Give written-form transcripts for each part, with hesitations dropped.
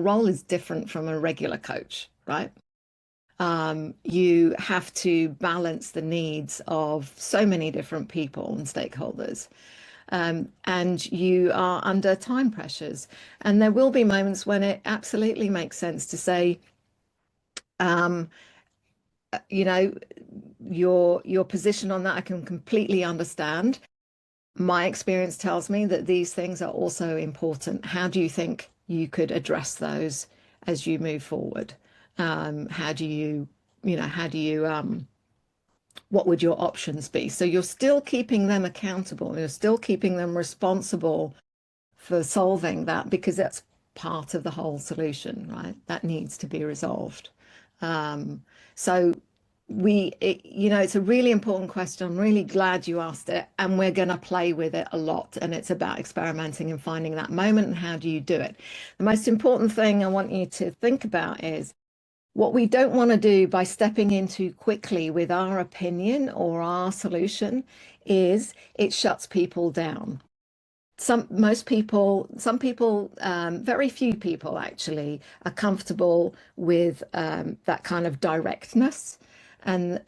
role is different from a regular coach, right? You have to balance the needs of so many different people and stakeholders. And you are under time pressures. And there will be moments when it absolutely makes sense to say, um, you know, your position on that I can completely understand. My experience tells me that these things are also important. How do you think you could address those as you move forward? How do you, how do you, what would your options be? So you're still keeping them accountable. You're still keeping them responsible for solving that because that's part of the whole solution, right? That needs to be resolved. Um, so it's a really important question. I'm really glad you asked it, and we're going to play with it a lot. And it's about experimenting and finding that moment and how do you do it. The most important thing I want you to think about is what we don't want to do by stepping in too quickly with our opinion or our solution is it shuts people down. Most people, some people, very few people actually are comfortable with that kind of directness. And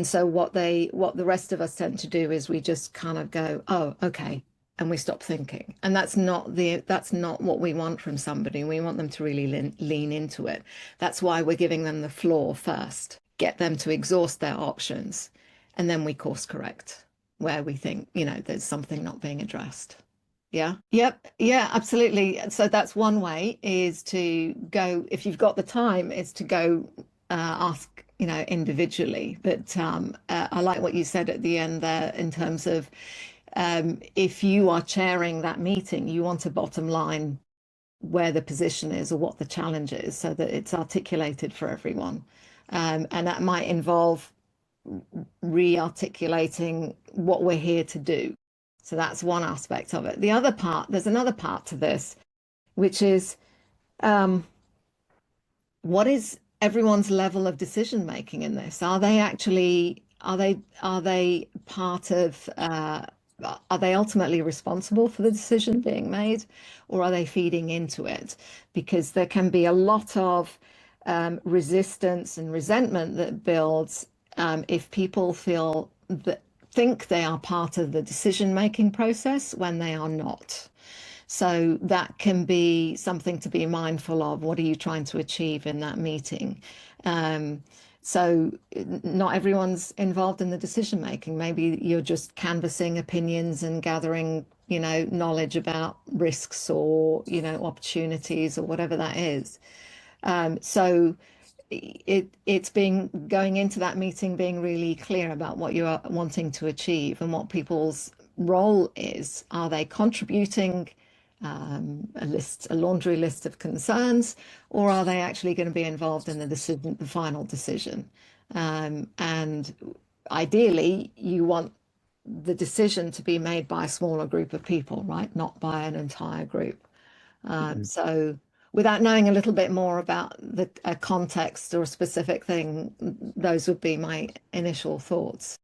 so what the rest of us tend to do is we just kind of go, oh, okay, and we stop thinking. And that's not what we want from somebody. We want them to really lean into it. That's why we're giving them the floor first, get them to exhaust their options, and then we course correct where we think, there's something not being addressed. Yeah. Yep. Yeah, absolutely. So that's one way is to go, if you've got the time, is to go ask, individually. But I like what you said at the end there in terms of if you are chairing that meeting, you want a bottom line where the position is or what the challenge is so that it's articulated for everyone. And that might involve re-articulating what we're here to do. So that's one aspect of it. The other part, there's another part to this, which is um, what is everyone's level of decision making in this? Are they actually, are they part of, are they ultimately responsible for the decision being made, or are they feeding into it? Because there can be a lot of resistance and resentment that builds if people feel that think they are part of the decision-making process when they are not. So that can be something to be mindful of. What are you trying to achieve in that meeting? So not everyone's involved in the decision making. Maybe you're just canvassing opinions and gathering, knowledge about risks or, opportunities or whatever that is. So it's being going into that meeting being really clear about what you are wanting to achieve and what people's role is. Are they contributing a laundry list of concerns, or are they actually going to be involved in the decision, the final decision? And ideally, you want the decision to be made by a smaller group of people, right? Not by an entire group. So without knowing a little bit more about the context or a specific thing, those would be my initial thoughts.